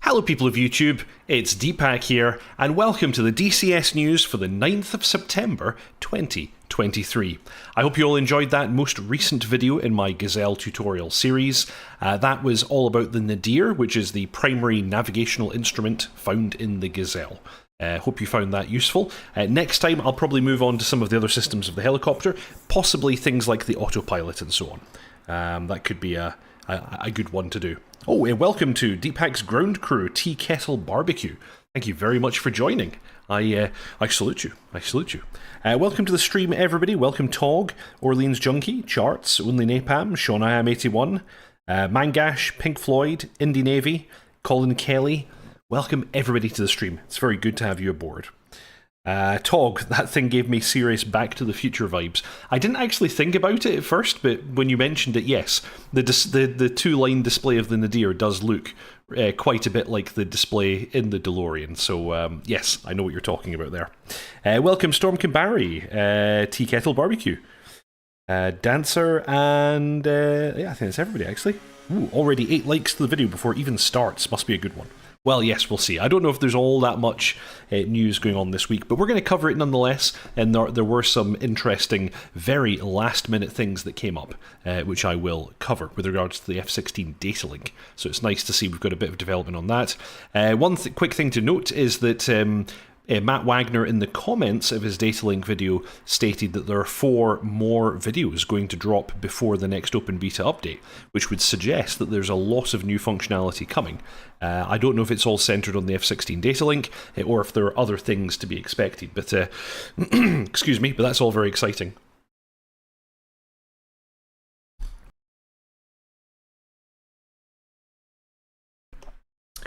Hello people of YouTube, it's Deepak here, and welcome to the DCS news for the 9th of September 2023. I hope you all enjoyed that most recent video in my Gazelle tutorial series. That was all about the Nadir, which is the primary navigational instrument found in the Gazelle. Hope you found that useful. Next time I'll probably move on to some of the other systems of the helicopter, possibly things like the autopilot and so on. That could be a good one to do. Oh, and welcome to Deepak's ground crew, Tea Kettle Barbecue. Thank you very much for joining. I salute you. I salute you. Welcome to the stream, everybody. Welcome Tog, Orleans Junkie, Charts, Only Napalm, Sean I Am 81, Mangash, Pink Floyd, Indie Navy, Colin Kelly. Welcome everybody to the stream. It's very good to have you aboard. Tog, that thing gave me serious Back to the Future vibes. I didn't actually think about it at first, but when you mentioned it, yes, the two-line display of the Nadir does look quite a bit like the display in the DeLorean. So yes, I know what you're talking about there. Welcome Storm Kimbari, Tea Kettle Barbecue, Dancer, and yeah, I think that's everybody actually. Ooh, already 8 likes to the video before it even starts. Must be a good one. Well, yes, we'll see. I don't know if there's all that much news going on this week, but we're going to cover it nonetheless, and there were some interesting, very last-minute things that came up, which I will cover with regards to the F-16 Datalink. So it's nice to see we've got a bit of development on that. One quick thing to note is that Matt Wagner, in the comments of his Datalink video, stated that there are 4 more videos going to drop before the next open beta update, which would suggest that there's a lot of new functionality coming. I don't know if it's all centered on the F-16 Datalink, or if there are other things to be expected, but excuse me, but that's all very exciting.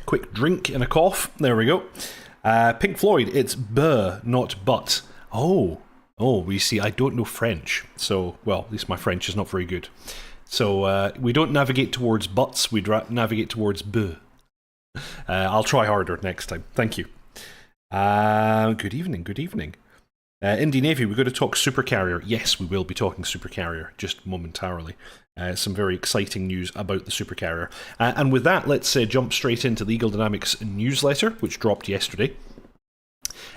Quick drink and a cough, there we go. Pink Floyd, it's buh, not but. Oh, we see, I don't know French. So, well, at least my French is not very good. So, we don't navigate towards buts, we navigate towards buh. I'll try harder next time. Thank you. Good evening, good evening. Indie Navy, we're going to talk Supercarrier. Yes, we will be talking Supercarrier, just momentarily. Some very exciting news about the Supercarrier. And with that, let's jump straight into the Eagle Dynamics newsletter, which dropped yesterday.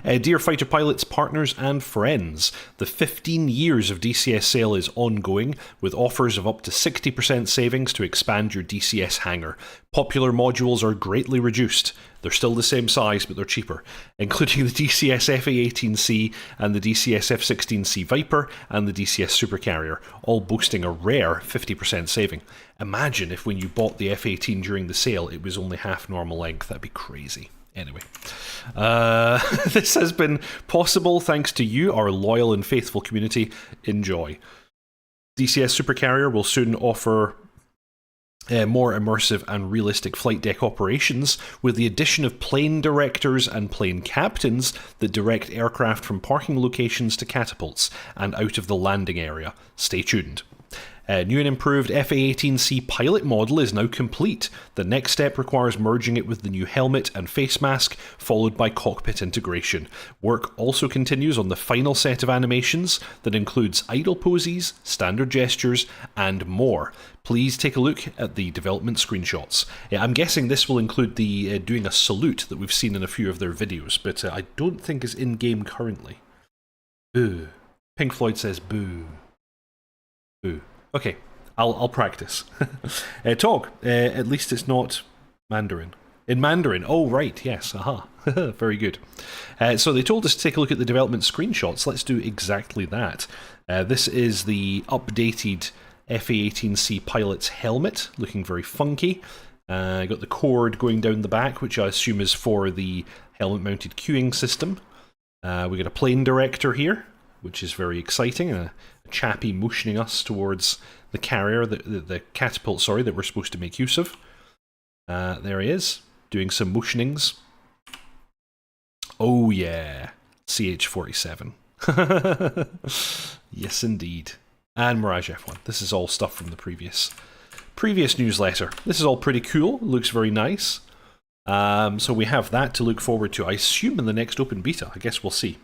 Dear fighter pilots, partners and friends, the 15 years of DCS Sale is ongoing, with offers of up to 60% savings to expand your DCS hangar. Popular modules are greatly reduced. They're still the same size, but they're cheaper, including the DCS F18C and the DCS F16C Viper and the DCS Supercarrier, all boasting a rare 50% saving. Imagine if when you bought the F18 during the sale, it was only half normal length. That'd be crazy. Anyway, this has been possible thanks to you, our loyal and faithful community. Enjoy. DCS Supercarrier will soon offer more immersive and realistic flight deck operations with the addition of plane directors and plane captains that direct aircraft from parking locations to catapults and out of the landing area. Stay tuned. New and improved F18C Pilot model is now complete. The next step requires merging it with the new helmet and face mask, followed by cockpit integration. Work also continues on the final set of animations that includes idle poses, standard gestures, and more. Please take a look at the development screenshots. I'm guessing this will include the doing a salute that we've seen in a few of their videos, but I don't think is in-game currently. Boo. Pink Floyd says boo. Boo. Okay, I'll practice. Tog, at least it's not Mandarin. In Mandarin, oh right, yes, aha, very good. So they told us to take a look at the development screenshots. Let's do exactly that. This is the updated F18C Pilot's helmet, looking very funky. Got the cord going down the back, which I assume is for the helmet-mounted queuing system. We got a plane director here, which is very exciting. A chappie motioning us towards the carrier, the catapult, sorry, that we're supposed to make use of. There he is, doing some motionings. Oh yeah, CH-47. Yes indeed. And Mirage F1. This is all stuff from the previous newsletter. This is all pretty cool, looks very nice. So we have that to look forward to, I assume in the next open beta. I guess we'll see.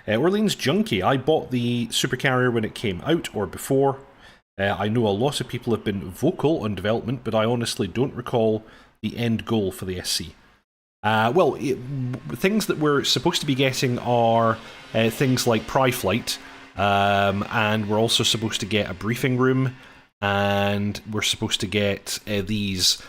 Orleans Junkie, I bought the Supercarrier when it came out, or before. I know a lot of people have been vocal on development, but I honestly don't recall the end goal for the SC. Well, things that we're supposed to be getting are things like Pry Flight, and we're also supposed to get a briefing room, and we're supposed to get these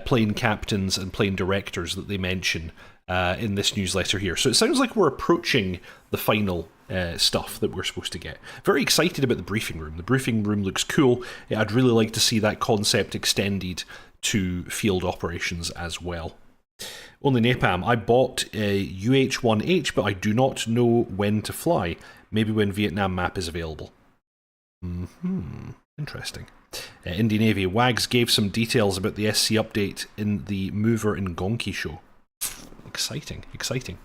plane captains and plane directors that they mention in this newsletter here. So it sounds like we're approaching the final stuff that we're supposed to get. Very excited about the briefing room. The briefing room looks cool. I'd really like to see that concept extended to field operations as well. Only Napalm, I bought a UH-1H, but I do not know when to fly. Maybe when Vietnam map is available. Interesting. Indie Navy, Wags gave some details about the SC update in the Mover and Gonki show. Exciting, exciting.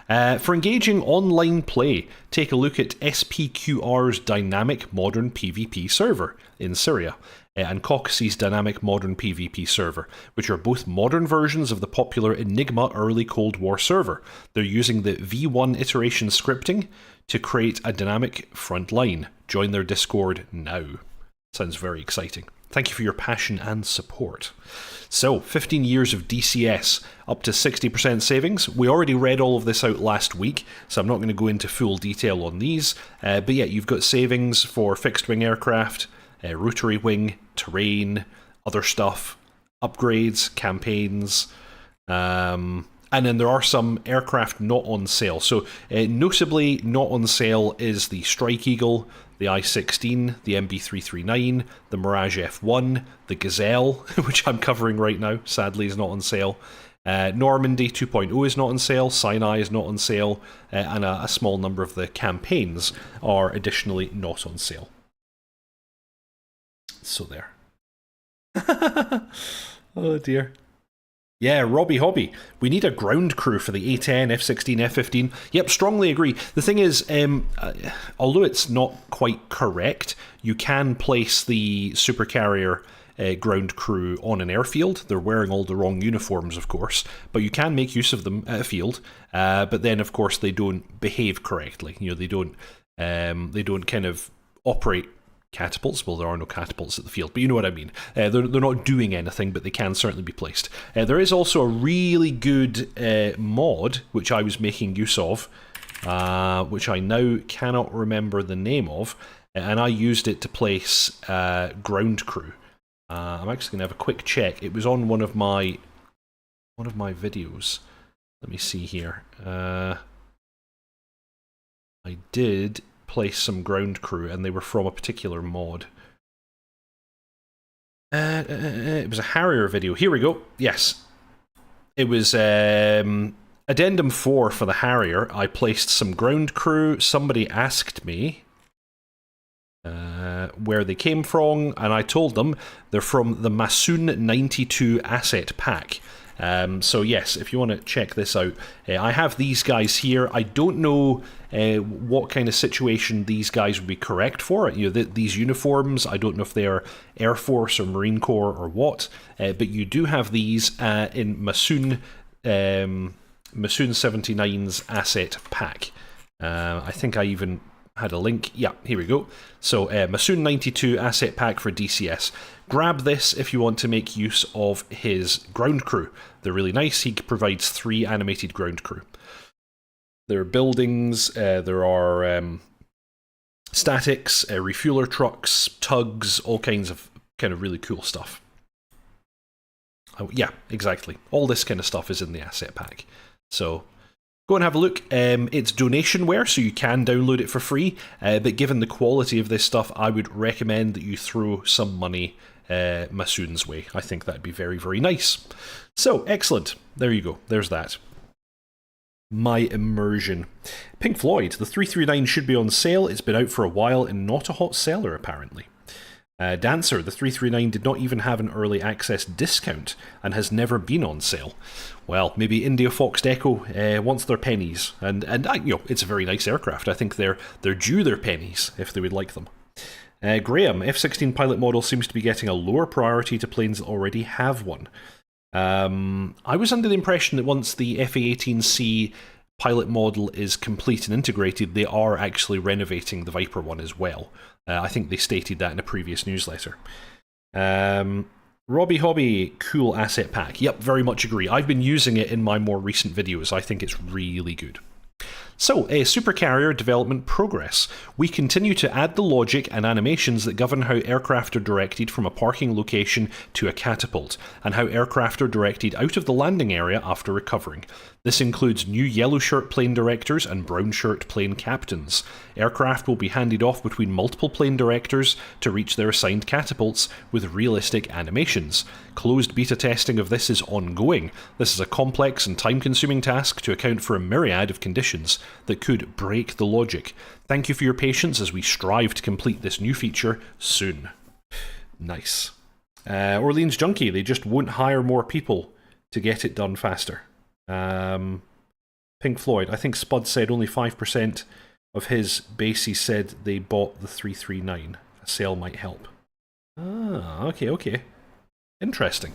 For engaging online play, take a look at SPQR's Dynamic Modern PvP server in Syria, and Caucasus Dynamic Modern PvP server, which are both modern versions of the popular Enigma early Cold War server. They're using the V1 iteration scripting to create a dynamic front line. Join their Discord now. Sounds very exciting. Thank you for your passion and support. So, 15 years of DCS, up to 60% savings. We already read all of this out last week, so I'm not going to go into full detail on these. But yeah, you've got savings for fixed-wing aircraft, rotary wing, terrain, other stuff, upgrades, campaigns, and then there are some aircraft not on sale. So notably not on sale is the Strike Eagle, the I-16, the MB339, the Mirage F1, the Gazelle, which I'm covering right now, sadly is not on sale. Normandy 2.0 is not on sale, Sinai is not on sale, and a small number of the campaigns are additionally not on sale. So there. Oh dear. Yeah, Robbie Hobby. We need a ground crew for the A10, F16, F15. Yep, strongly agree. The thing is, although it's not quite correct, you can place the supercarrier ground crew on an airfield. They're wearing all the wrong uniforms, of course, but you can make use of them at a field. But then, of course, they don't behave correctly. You know, they don't kind of operate catapults. Well, there are no catapults at the field, but you know what I mean. They're not doing anything, but they can certainly be placed. There is also a really good mod, which I was making use of, which I now cannot remember the name of, and I used it to place ground crew. I'm actually going to have a quick check. It was on one of my videos. Let me see here. I did place some ground crew, and they were from a particular mod. It was a Harrier video. Here we go. Yes. It was Addendum 4 for the Harrier. I placed some ground crew. Somebody asked me where they came from, and I told them they're from the Masoon 92 asset pack. So yes, if you want to check this out, I have these guys here. I don't know what kind of situation these guys would be correct for. You know, these uniforms, I don't know if they are Air Force or Marine Corps or what, but you do have these in Masoon 79's asset pack. I think I even had a link. Yeah, here we go. So Masoon 92 asset pack for DCS. Grab this if you want to make use of his ground crew. They're really nice. He provides 3 animated ground crew. There are buildings, there are statics, refueler trucks, tugs, all kinds of kind of really cool stuff. Oh, yeah, exactly. All this kind of stuff is in the asset pack. So go and have a look. It's donationware, so you can download it for free. But given the quality of this stuff, I would recommend that you throw some money Masoon's way. I think that'd be very, very nice. So, excellent. There you go. There's that. My immersion. Pink Floyd, the 339 should be on sale. It's been out for a while and not a hot seller, apparently. Dancer, the 339 did not even have an early access discount and has never been on sale. Well, maybe India Fox Deco wants their pennies, and you know, it's a very nice aircraft. I think they're due their pennies if they would like them. Graham, F-16 Pilot model seems to be getting a lower priority to planes that already have one. I was under the impression that once the F-18C Pilot model is complete and integrated, they are actually renovating the Viper one as well. I think they stated that in a previous newsletter. Robbie Hobby, cool asset pack. Yep, very much agree. I've been using it in my more recent videos. I think it's really good. So, a supercarrier development progress. We continue to add the logic and animations that govern how aircraft are directed from a parking location to a catapult, and how aircraft are directed out of the landing area after recovering. This includes new yellow shirt plane directors and brown shirt plane captains. Aircraft will be handed off between multiple plane directors to reach their assigned catapults with realistic animations. Closed beta testing of this is ongoing. This is a complex and time-consuming task to account for a myriad of conditions that could break the logic. Thank you for your patience as we strive to complete this new feature soon. Nice. Orleans Junkie, they just won't hire more people to get it done faster. Pink Floyd, I think Spud said only 5% of his bases said they bought the 339. A sale might help. Ah, okay. Interesting.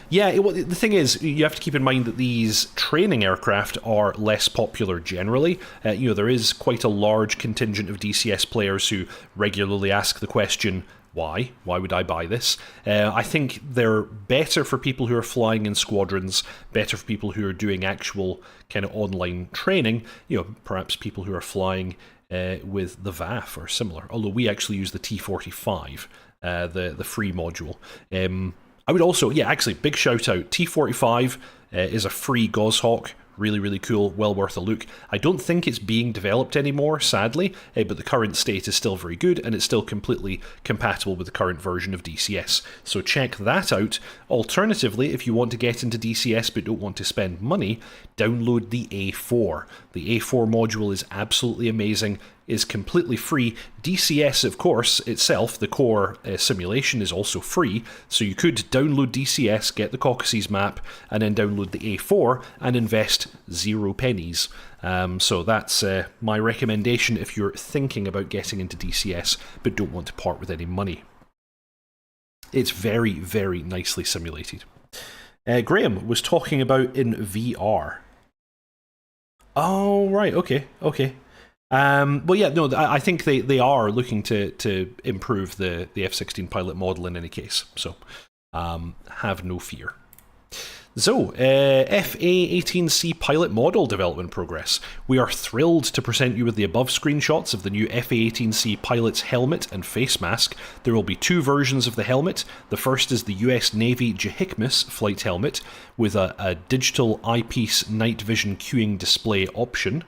Yeah, the thing is, you have to keep in mind that these training aircraft are less popular generally. There is quite a large contingent of DCS players who regularly ask the question, why? Why would I buy this? I think they're better for people who are flying in squadrons, better for people who are doing actual kind of online training, perhaps people who are flying with the VAF or similar, although we actually use the T45, the free module. I would also, actually, big shout out, T45 is a free Goshawk. Really, really cool, well worth a look. I don't think it's being developed anymore, sadly, but the current state is still very good, and it's still completely compatible with the current version of DCS. So check that out. Alternatively, if you want to get into DCS but don't want to spend money, download the A4. The A4 module is absolutely amazing, is completely free. DCS, of course, itself, the core simulation, is also free, so you could download DCS, get the Caucasus map, and then download the A4 and invest 0 pennies. So that's my recommendation if you're thinking about getting into DCS but don't want to part with any money. It's very, very nicely simulated. Graham was talking about in VR. Oh, right, okay. Well, yeah, no, I think they are looking to improve the F-16 Pilot model in any case, so have no fear. So, F18C Pilot model development progress. We are thrilled to present you with the above screenshots of the new F18C Pilot's helmet and face mask. There will be 2 versions of the helmet. The first is the US Navy JHICMUS flight helmet with a digital eyepiece night vision queuing display option.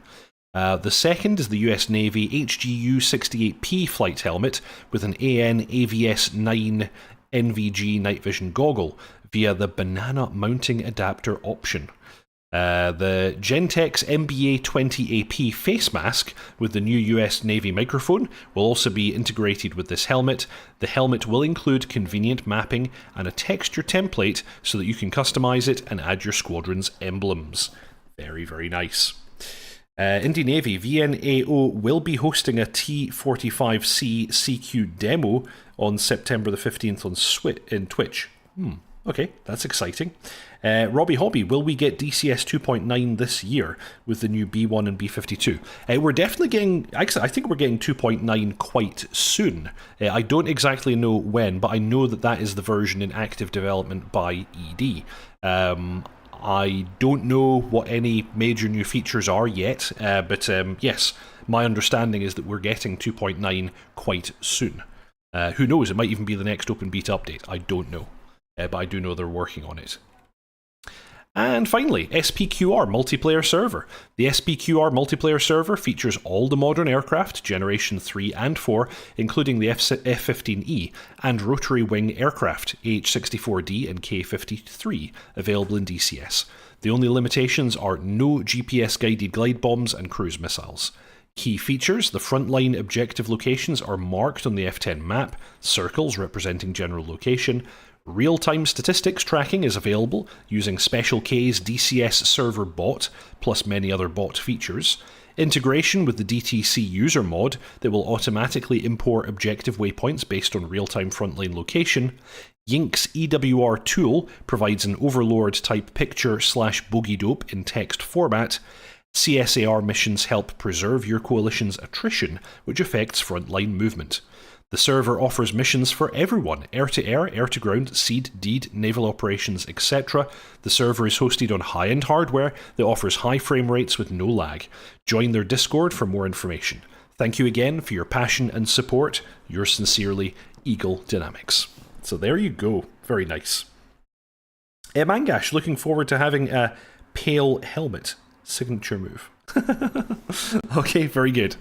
The second is the US Navy HGU-68P flight helmet with an AN AVS-9 NVG night vision goggle via the banana mounting adapter option. The Gentex MBA-20AP face mask with the new US Navy microphone will also be integrated with this helmet. The helmet will include convenient mapping and a texture template so that you can customize it and add your squadron's emblems. Very, very nice. Indy Navy, VNAO will be hosting a T-45C CQ demo on September the 15th on Twitch. Okay, that's exciting. Robbie Hobby, will we get DCS 2.9 this year with the new B1 and B52? We're definitely getting, actually, I think we're getting 2.9 quite soon. I don't exactly know when, but I know that is the version in active development by ED. I don't know what any major new features are yet, but yes, my understanding is that we're getting 2.9 quite soon. Who knows, it might even be the next open beta update, I don't know. But I do know they're working on it. And finally, SPQR multiplayer server. The SPQR multiplayer server features all the modern aircraft, Generation 3 and 4, including the F-15E, and rotary wing aircraft, AH-64D and K-53, available in DCS. The only limitations are no GPS-guided glide bombs and cruise missiles. Key features: the frontline objective locations are marked on the F10 map, circles representing general location. Real-time statistics tracking is available using Special K's DCS server bot, plus many other bot features. Integration with the DTC user mod that will automatically import objective waypoints based on real-time frontline location. Yink's EWR tool provides an overlord-type picture/bogey dope in text format. CSAR missions help preserve your coalition's attrition, which affects frontline movement. The server offers missions for everyone, air-to-air, air-to-ground, seed, deed, naval operations, etc. The server is hosted on high-end hardware that offers high frame rates with no lag. Join their Discord for more information. Thank you again for your passion and support. Yours sincerely, Eagle Dynamics. So there you go. Very nice. Mangash, looking forward to having a pale helmet. Signature move. Okay, very good.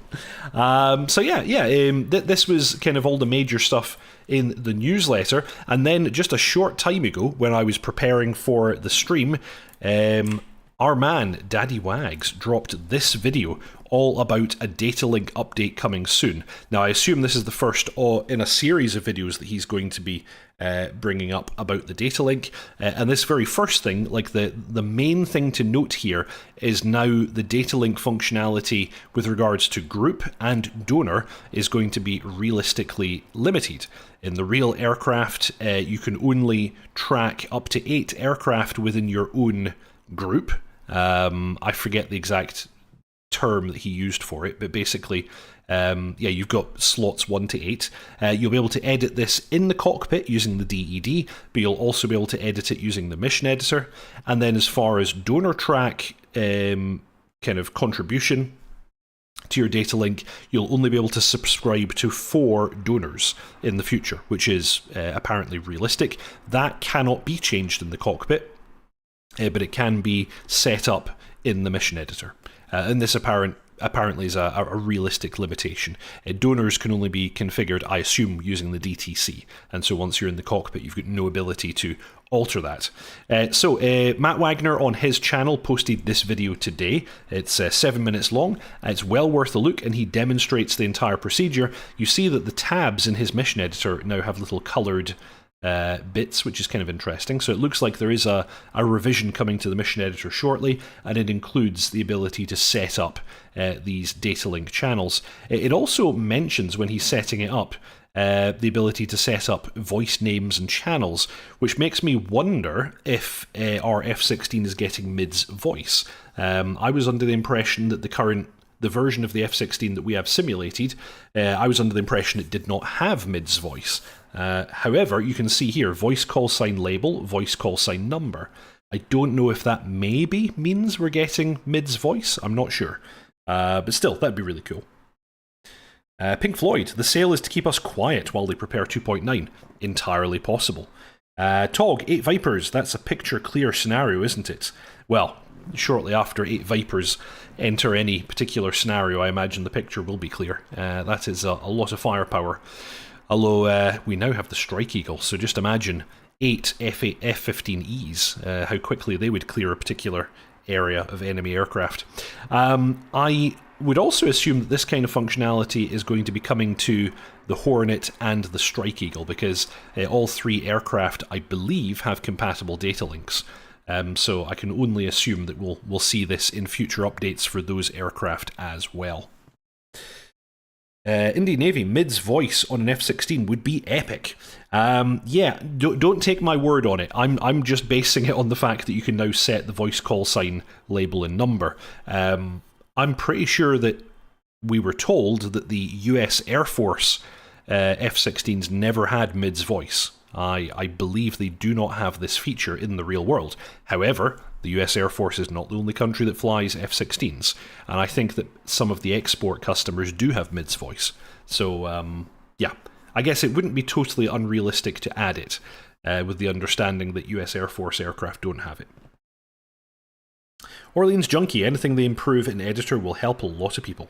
So this was kind of all the major stuff in the newsletter, and then just a short time ago, when I was preparing for the stream, our man Daddy Wags dropped this video all about a Datalink update coming soon. Now, I assume this is the first in a series of videos that he's going to be bringing up about the Datalink. And this very first thing, like the main thing to note here, is now the Datalink functionality with regards to group and donor is going to be realistically limited. In the real aircraft, you can only track up to 8 aircraft within your own group. I forget the exact term that he used for it, but basically, you've got slots 1 to 8. You'll be able to edit this in the cockpit using the DED, but you'll also be able to edit it using the mission editor. And then as far as donor track kind of contribution to your Datalink, you'll only be able to subscribe to 4 donors in the future, which is apparently realistic. That cannot be changed in the cockpit, but it can be set up in the mission editor. And this apparently is a realistic limitation. Donors can only be configured, I assume, using the DTC. And so once you're in the cockpit, you've got no ability to alter that. Matt Wagner on his channel posted this video today. It's 7 minutes long. It's well worth a look, and he demonstrates the entire procedure. You see that the tabs in his mission editor now have little coloured bits, which is kind of interesting. So it looks like there is a revision coming to the mission editor shortly, and it includes the ability to set up these Datalink channels. It also mentions, when he's setting it up, the ability to set up voice names and channels, which makes me wonder if our F-16 is getting MIDS voice. I was under the impression that the version of the F-16 that we have simulated, I was under the impression it did not have MIDS voice. However, you can see here, voice call sign label, voice call sign number. I don't know if that maybe means we're getting MIDS voice. I'm not sure. But still, that'd be really cool. Pink Floyd, the sale is to keep us quiet while they prepare 2.9. Entirely possible. Tog, 8 Vipers, that's a picture-clear scenario, isn't it? Well, shortly after 8 Vipers enter any particular scenario, I imagine the picture will be clear. That is a lot of firepower. Although we now have the Strike Eagle, so just imagine 8 F-15Es, how quickly they would clear a particular area of enemy aircraft. I would also assume that this kind of functionality is going to be coming to the Hornet and the Strike Eagle, because all 3 aircraft, I believe, have compatible data links. So I can only assume that we'll see this in future updates for those aircraft as well. Indy Navy, MIDS voice on an F-16 would be epic. Don't take my word on it. I'm just basing it on the fact that you can now set the voice call sign, label, and number. I'm pretty sure that we were told that the US Air Force F-16s never had MIDS voice. I believe they do not have this feature in the real world. However, the US Air Force is not the only country that flies F-16s, and I think that some of the export customers do have MIDS voice. So, I guess it wouldn't be totally unrealistic to add it, with the understanding that US Air Force aircraft don't have it. Orleans Junkie, anything they improve in editor will help a lot of people.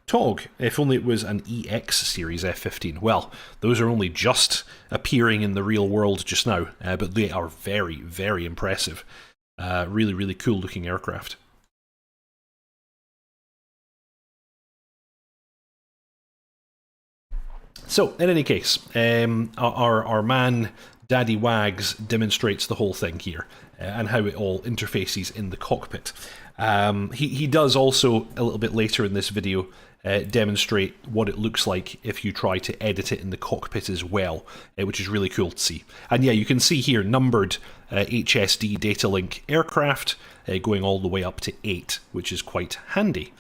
Tog, if only it was an EX series F-15. Well, those are only just appearing in the real world just now, but they are very, very impressive. Really, really cool looking aircraft. So, in any case, our man Daddy Wags demonstrates the whole thing here, and how it all interfaces in the cockpit. He does also, a little bit later in this video, demonstrate what it looks like if you try to edit it in the cockpit as well, which is really cool to see. And yeah, you can see here numbered HSD Datalink aircraft, going all the way up to 8, which is quite handy.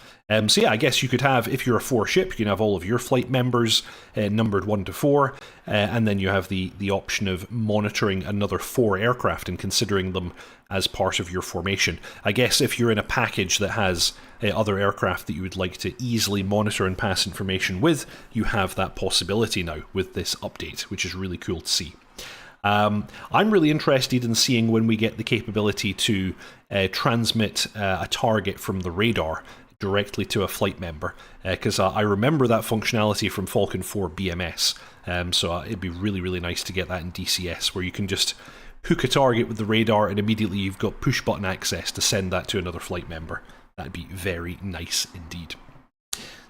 So yeah, I guess you could have, if you're a 4-ship, you can have all of your flight members numbered 1 to 4, and then you have the option of monitoring another 4 aircraft and considering them as part of your formation. I guess if you're in a package that has other aircraft that you would like to easily monitor and pass information with, you have that possibility now with this update, which is really cool to see. I'm really interested in seeing when we get the capability to transmit a target from the radar directly to a flight member, because I remember that functionality from Falcon 4 BMS, so it'd be really, really nice to get that in DCS, where you can just hook a target with the radar and immediately you've got push-button access to send that to another flight member. That'd be very nice indeed.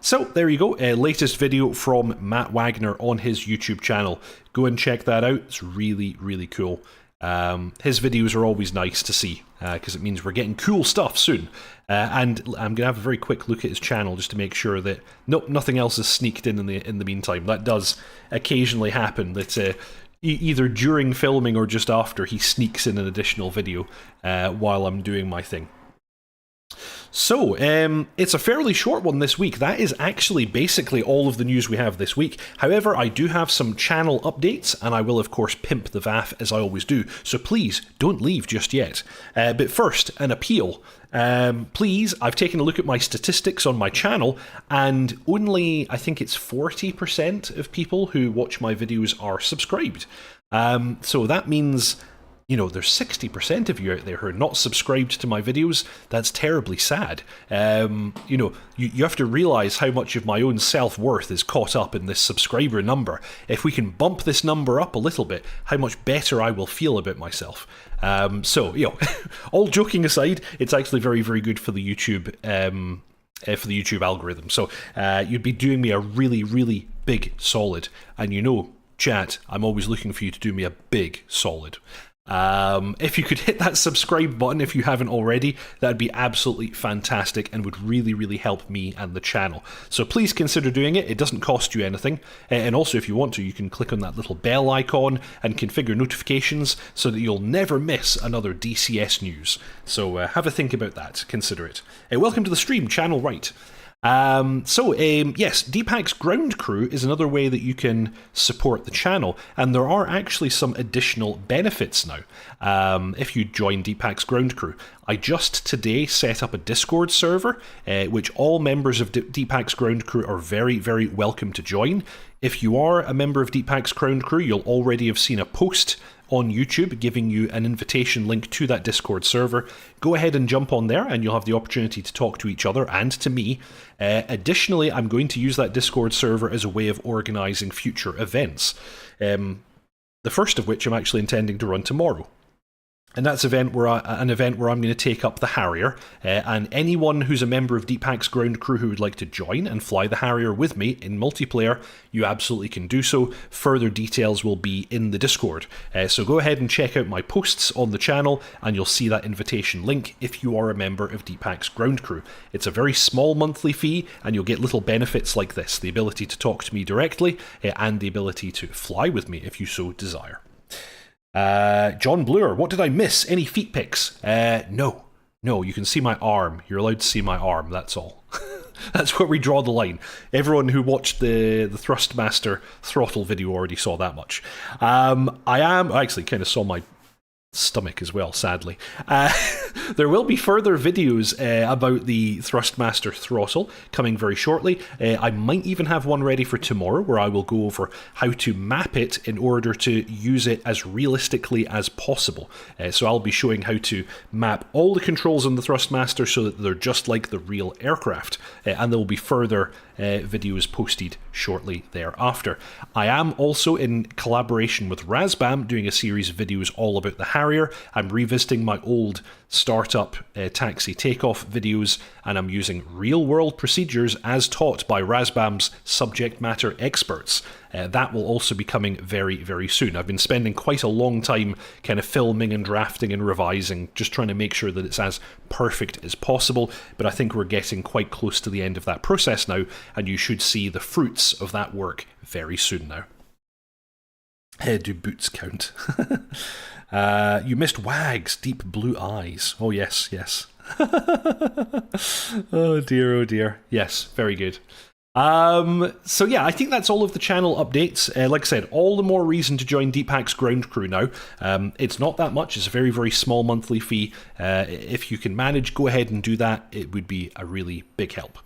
So there you go, latest video from Matt Wagner on his YouTube channel. Go and check that out, it's really, really cool. His videos are always nice to see, because it means we're getting cool stuff soon. And I'm going to have a very quick look at his channel just to make sure that nothing else is sneaked in the meantime. That does occasionally happen, that either during filming or just after he sneaks in an additional video while I'm doing my thing. So, it's a fairly short one this week. That is actually basically all of the news we have this week. However, I do have some channel updates, and I will of course pimp the VAF as I always do, so please don't leave just yet. But first, an appeal. Please, I've taken a look at my statistics on my channel, and only, I think it's 40% of people who watch my videos are subscribed. So that means, you know, there's 60% of you out there who are not subscribed to my videos. That's terribly sad. You know, you have to realize how much of my own self-worth is caught up in this subscriber number. If we can bump this number up a little bit, how much better I will feel about myself. So, you know, all joking aside, it's actually very, very good for the YouTube algorithm. So you'd be doing me a really, really big solid. And you know, chat, I'm always looking for you to do me a big solid. If you could hit that subscribe button if you haven't already, that'd be absolutely fantastic and would really, really help me and the channel. So please consider doing it. It doesn't cost you anything. And also, if you want to, you can click on that little bell icon and configure notifications so that you'll never miss another DCS news. So have a think about that. Consider it. Welcome to the stream, Channel Right. Yes, Deepak's ground crew is another way that you can support the channel, and there are actually some additional benefits now if you join Deepak's ground crew. I just today set up a Discord server, which all members of Deepak's ground crew are very, very welcome to join. If you are a member of Deepak's ground crew, you'll already have seen a post on YouTube giving you an invitation link to that Discord server. Go ahead and jump on there and you'll have the opportunity to talk to each other and to me. Additionally, I'm going to use that Discord server as a way of organising future events. The first of which I'm actually intending to run tomorrow. And that's an event where I'm going to take up the Harrier, and anyone who's a member of Deepak's ground crew who would like to join and fly the Harrier with me in multiplayer, you absolutely can do so. Further details will be in the Discord. So go ahead and check out my posts on the channel, and you'll see that invitation link if you are a member of Deepak's ground crew. It's a very small monthly fee, and you'll get little benefits like this, the ability to talk to me directly, and the ability to fly with me if you so desire. John Bluer, what did I miss? Any feet pics? No, you can see my arm. You're allowed to see my arm, that's all. That's where we draw the line. Everyone who watched the Thrustmaster throttle video already saw that much. I actually kind of saw my stomach as well, sadly. There will be further videos about the Thrustmaster throttle coming very shortly. I might even have one ready for tomorrow where I will go over how to map it in order to use it as realistically as possible. So I'll be showing how to map all the controls on the Thrustmaster so that they're just like the real aircraft. And there will be further videos posted shortly thereafter. I am also in collaboration with Razbam doing a series of videos all about the Harrier. I'm revisiting my old startup taxi takeoff videos, and I'm using real-world procedures as taught by Razbam's subject matter experts. That will also be coming very, very soon. I've been spending quite a long time kind of filming and drafting and revising, just trying to make sure that it's as perfect as possible, but I think we're getting quite close to the end of that process now, and you should see the fruits of that work very soon now. Do boots count? You missed Wag's deep blue eyes. Oh, yes, yes. Oh, dear, oh, dear. Yes, very good. So yeah, I think that's all of the channel updates. Like I said, all the more reason to join Deepak's ground crew now. It's not that much. It's a very, very small monthly fee. If you can manage, go ahead and do that. It would be a really big help.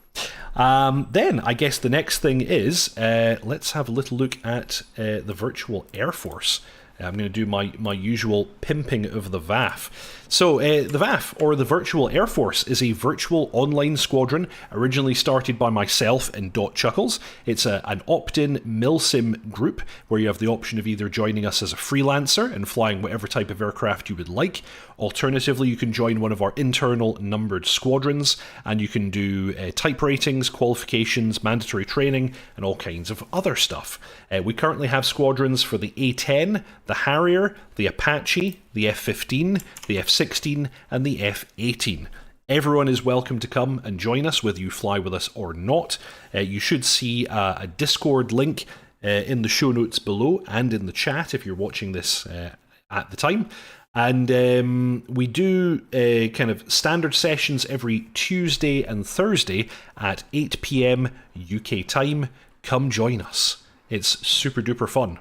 Then I guess the next thing is, let's have a little look at the virtual Air Force. I'm going to do my usual pimping of the VAF. So the VAF, or the Virtual Air Force, is a virtual online squadron originally started by myself and dotChuckles. It's an opt-in milsim group where you have the option of either joining us as a freelancer and flying whatever type of aircraft you would like. Alternatively, you can join one of our internal numbered squadrons, and you can do type ratings, qualifications, mandatory training, and all kinds of other stuff. We currently have squadrons for the A-10, the Harrier, the Apache, the F-15, the F-16, and the F-18. Everyone is welcome to come and join us, whether you fly with us or not. You should see a Discord link in the show notes below and in the chat if you're watching this at the time. And we do kind of standard sessions every Tuesday and Thursday at 8 PM UK time. Come join us. It's super duper fun.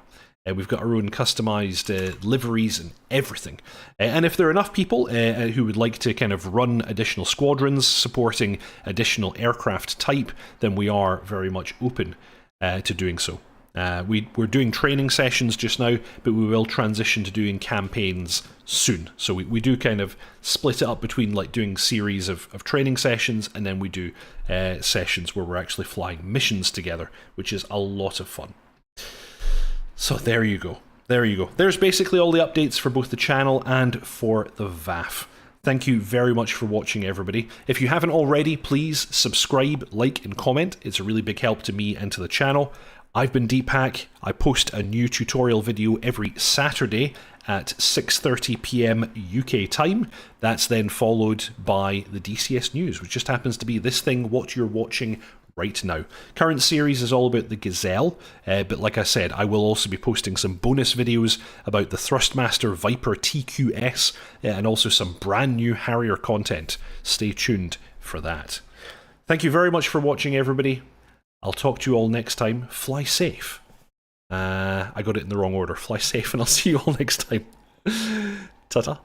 We've got our own customised liveries and everything. And if there are enough people who would like to kind of run additional squadrons supporting additional aircraft type, then we are very much open to doing so. We're doing training sessions just now, but we will transition to doing campaigns soon. So we do kind of split it up between like doing series of training sessions, and then we do sessions where we're actually flying missions together, which is a lot of fun. So there you go. There you go. There's basically all the updates for both the channel and for the VAF. Thank you very much for watching, everybody. If you haven't already, please subscribe, like, and comment. It's a really big help to me and to the channel. I've been Deepak. I post a new tutorial video every Saturday at 6:30 PM UK time. That's then followed by the DCS News, which just happens to be this thing, what you're watching right now. Current series is all about the Gazelle, but like I said, I will also be posting some bonus videos about the Thrustmaster Viper TQS and also some brand new Harrier content. Stay tuned for that. Thank you very much for watching, everybody. I'll talk to you all next time. Fly safe. I got it in the wrong order. Fly safe, and I'll see you all next time. Ta-ta.